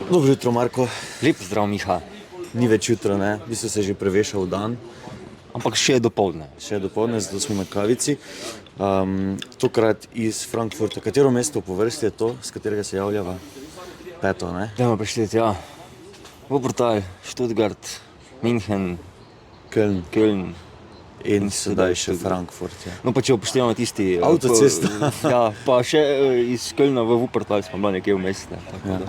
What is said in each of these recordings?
Dobro jutro, Marko. Lep zdrav, Miha. Ni več jutro, ne? V bistvu se je že prevešal dan. Ampak še je dopoldne. Še je dopoldne, zato smo na kavici. Tokrat iz Frankfurta. Katero mesto po vrsti je to, z katerega se javljava? Peto, ne? Dajmo prišteti, ja. Wuppertal, Stuttgart, München, Köln. In sedaj še Frankfurt. Ja. No pa če upoštevamo tisti... Avtocesta. Ja, pa še iz Kölna v Wuppertal smo bila nekje vmes. Ja.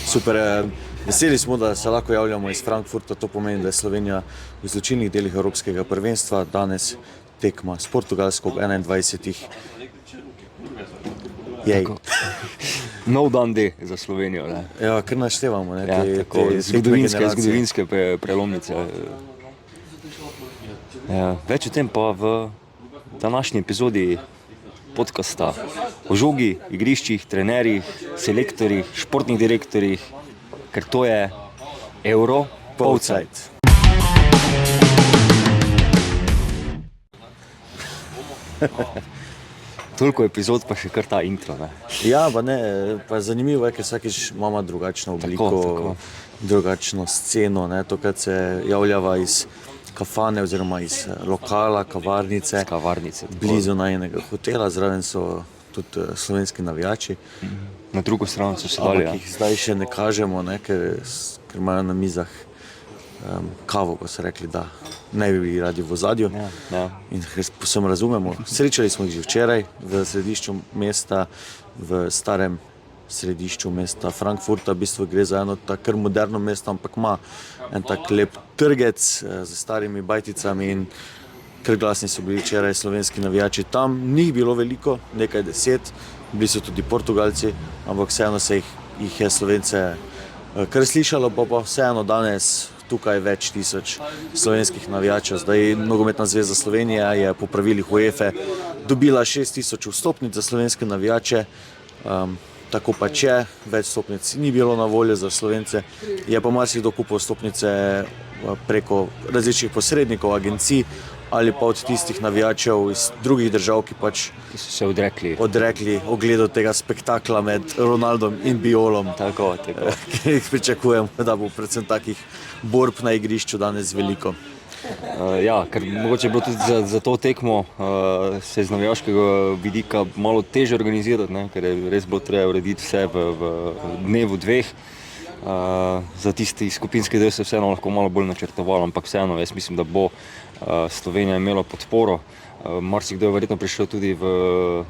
Super. Veseli smo, da se lahko javljamo iz Frankfurta. To pomeni, da je Slovenija v izločilnih delih Evropskega prvenstva. Danes tekma s Portugalsko ob 21. Jej. Nov dan D za Slovenijo. Ne? Ja, kar naštevamo. Ne? Ja, tako, zgodovinske prelomnice. Ja, več o tem pa v današnji epizodi podcasta o žogi, igriščih, trenerjih, selektorjih, športnih direktorjih, ker to je Euro Polcajt. Toliko epizod pa še kar ta intro. Ne? Ja, pa zanimivo je, ker vsakič imamo drugačno obliko, tako. Drugačno sceno. Ne? Tokrat se javljava iz kafane oziroma iz lokala, kavarnice, blizu najnega hotela, zraven so tudi slovenski navijači. Na drugo stran so se dali. Ampak jih zdaj še ne kažemo, ne, ker imajo na mizah kavo, ko so rekli, da ne bi bili radi v ozadju. Ja. In posem razumemo. Srečali smo jih že včeraj v središču mesta, v starem središču mesta Frankfurta. V bistvu gre za eno tako kar moderno mesto, ampak ima en tak lep trgec z starimi bajticami in kar glasni so bili včeraj slovenski navijači. Tam ni bilo veliko, nekaj 10, bili so tudi Portugalci, ampak vseeno se jih je Slovence kar slišalo, pa vseeno danes tukaj več tisoč slovenskih navijačev. Zdaj Nogometna zveza Slovenije je po pravilih UEFA dobila 6.000 vstopnic za slovenske navijače. Tako pa če več vstopnic ni bilo na voljo za Slovence, je pa marsikdo kupil vstopnice preko različnih posrednikov, agencij ali pa od tistih navijačev iz drugih držav, ki pač so se odrekli ogledu tega spektakla med Ronaldom in Biolom. Tako. Ki jih pričakujemo, da bo predvsem takih borb na igrišču danes veliko. Ja, ker mogoče je bilo tudi za to tekmo se z navijaškega vidika malo težje organizirati, ne? Ker je res bilo treba urediti vse v dnevu dveh. Za tisti skupinski del se vseeno lahko malo bolj načrtovalo, ampak vseeno jaz mislim, da bo Slovenija imela podporo. Marsikdo je verjetno prišel tudi v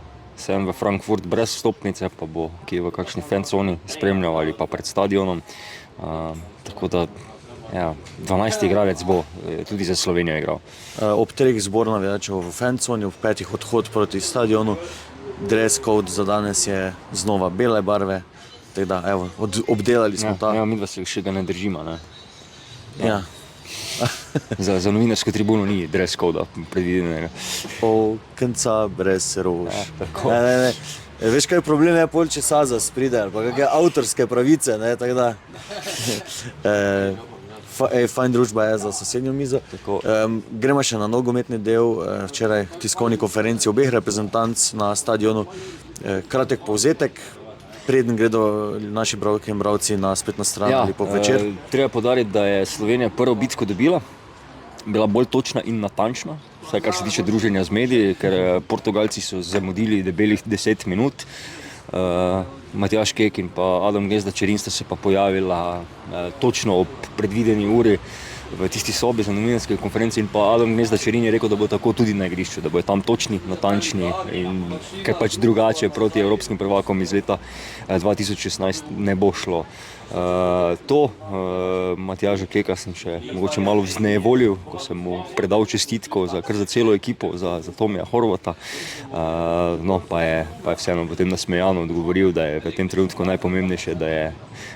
Frankfurt brez vstopnice, pa bo ki v kakšni fanconi spremljal ali pa pred stadionom. Tako da ja, 12. igralec bo tudi za Slovenijo igral. Ob 3 zbor navijačev v fanconi, ob 5 odhod proti stadionu. Dress code za danes je znova bele barve. Teda, evo, obdelali smo ta. Ja, midva se še ga ne držimo. Ne? Ja. Za novinarsko tribuno ni dress code predvidenega. Okenca brez rož. Ja, tako. Ne. Veš, kaj problem je, če Sazas pride, ali pa kakšne avtorske pravice, ne, tako da. Fajn družba je za sosednjo mizo. Gremo še na nogometni del. Včeraj tiskovni konferenci obeh reprezentanc na stadionu. Kratek povzetek, preden gredo naši bralke in bralci na spletno stran ali po večer. Treba poudariti, da je Slovenija prvo bitko dobila, bila bolj točna in natančna, vsaj kar se tiče druženja z mediji, ker Portugalci so zamudili debelih 10 minut. Matjaž Kek in pa Adam Gnezda Čerin sta se pa pojavila točno ob predvideni uri v tisti sobi za novinarske konference in pa Adam Gnezda Čerin je rekel, da bo tako tudi na igrišču, da bo tam točni, natančni in ker pač drugače proti evropskim prvakom iz leta 2016 ne bo šlo. Matjaža Keka sem še mogoče malo vznejevolil, ko sem mu predal čestitko kar za celo ekipo, za Tomija Horvata. No, pa je vseeno potem nasmejano odgovoril, da je v tem trenutku najpomembnejše, da je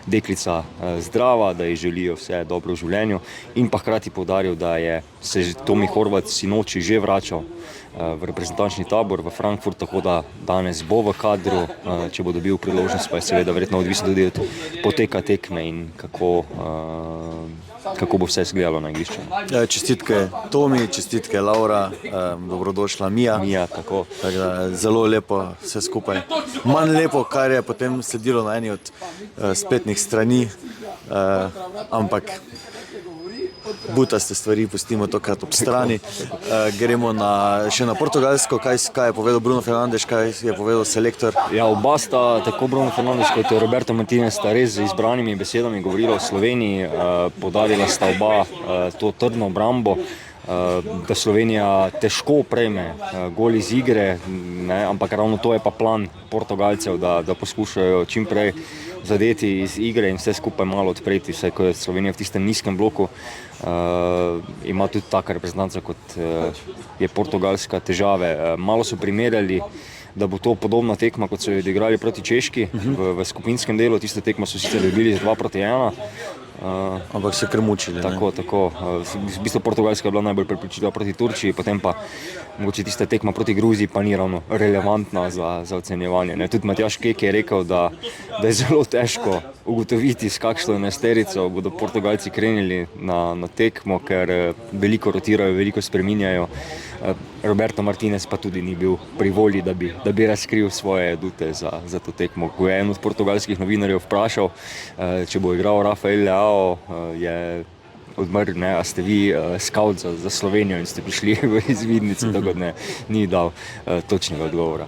deklica zdrava, da ji želijo vse dobro v življenju in pa hkrati poudaril, da je se Tomi Horvat sinoči že vračal v reprezentančni tabor v Frankfurt, tako da danes bo v kadru, če bo dobil priložnost, pa je seveda verjetno odvisno tudi od poteka tekme in kako kako bo vse izgledalo na igrišču. Čestitke Tomi, čestitke Laura, dobrodošla Mija. Ja, tako. Tako da, zelo lepo vse skupaj. Manj lepo, kar je potem sledilo na eni od spletnih strani, ampak butaste stvari pustimo tokrat ob strani. Gremo še na Portugalsko, kaj je povedal Bruno Fernandes, kaj je povedal selektor. Ja, oba sta, tako Bruno Fernandes kot Roberto Martinez, sta res z izbranimi besedami govorila o Sloveniji, poudarila sta oba to trdno obrambo, da Slovenija težko prejme gol iz igre, ne, ampak ravno to je pa plan Portugalcev, da poskušajo čim prej zadeti iz igre in vse skupaj malo odpreti, vse ko je Slovenija v tistem nizkem bloku. Ima tudi taka reprezentanca, kot je Portugalska, težave. Malo so primerjali, da bo to podobna tekma, kot so jo odigrali proti Češki v skupinskem delu. Tiste tekme so sicer dobili z 2-1. Ampak se kar mučili. Tako. V bistvu Portugalska je bila najbolj prepričljiva proti Turčiji, potem pa mogoče tista tekma proti Gruziji pa ni ravno relevantna za ocenjevanje. Ne. Tudi Matjaž Kek je rekel, da je zelo težko ugotoviti, s kakšno enajsterico bodo Portugalci krenili na tekmo, ker veliko rotirajo, veliko spreminjajo. Roberto Martinez pa tudi ni bil pri volji, da bi razkril svoje adute za to tekmo. Ko je en od portugalskih novinarjev vprašal, če bo igral Rafael Leao, je odmrl, a ste vi scout za Slovenijo in ste prišli v izvidnici, tako da ni dal točnega odgovora.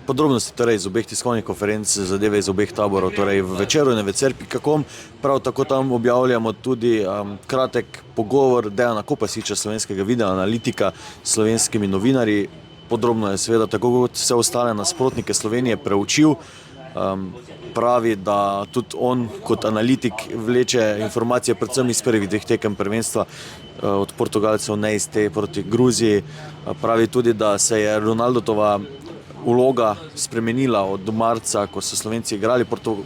Podrobnosti torej iz obeh tiskovnih konferenc, zadeve iz obeh taborov, torej v Večeru in večer.com. Prav tako tam objavljamo tudi kratek pogovor Dejana Kopasiča, slovenskega video analitika s slovenskimi novinarji. Podrobno je seveda tako kot vse ostale nasprotnike Slovenije preučil. Pravi, da tudi on kot analitik vleče informacije predvsem iz prvih dveh tekem prvenstva od Portugalcev, ne iz te proti Gruziji. Pravi tudi, da se je Ronaldova vloga spremenila od marca, ko so Slovenci igrali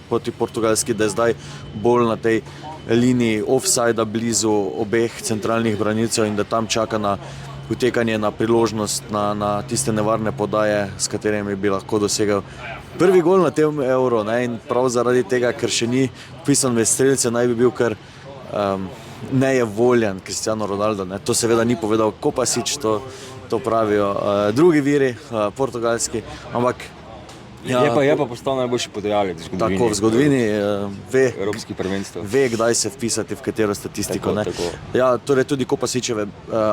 proti Portugalski, da je zdaj bolj na tej liniji offside blizu obeh centralnih branilcev in da tam čaka na utekanje, na priložnost, na tiste nevarne podaje, s katerimi bi lahko dosegel prvi gol na tem Euro, ne? In prav zaradi tega, ker še ni vpisan med strelce, naj bi bil kar nejevoljen Cristiano Ronaldo, ne? To seveda ni povedal Kopasič, to pravijo drugi viri, portugalski, ampak je pa postal najboljši podajalec v zgodovini. Tako, v zgodovini evropskih prvenstev. Ve, kdaj se vpisati v katero statistiko. Tako. Ja, torej tudi Kopasičeve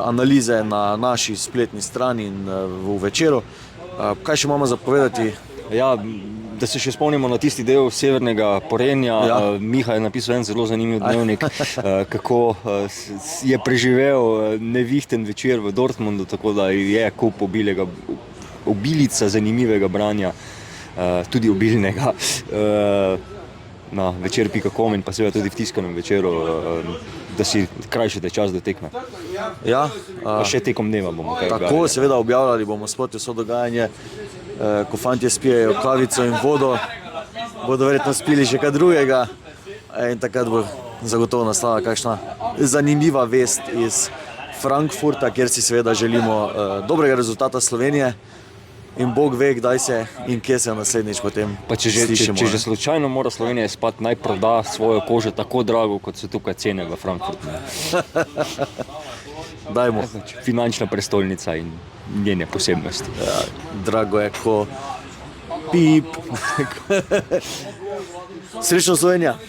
analize na naši spletni strani in v Večeru. Kaj še imamo za povedati? Ja, da se še spomnimo na tisti del severnega Porenja. Ja. Miha je napisal en zelo zanimiv dnevnik, kako je preživel nevihten večer v Dortmundu, tako da je kup obilica zanimivega branja, tudi obilnega, na večer.com in pa seveda tudi v tiskanem Večeru, da si krajšate čas do tekme. Ja, pa še tekom dneva bomo kaj objavili. Tako, seveda objavljali bomo spoti vso dogajanje, ko fantje spijejo kavico in vodo, bodo verjetno spili še kaj drugega in takrat bo zagotovo nastala kakšna zanimiva vest iz Frankfurta, kjer si seveda želimo dobrega rezultata Slovenije. In Bog ve, kdaj se in kje se naslednjič potem slišimo. Če že slučajno mora Slovenija spati, naj proda svojo kožo tako drago, kot so tukaj cene v Frankfurtu. Dajmo. Finančna prestolnica in njene posebnosti. Ja, drago je, ko pip. Srečno Slovenija!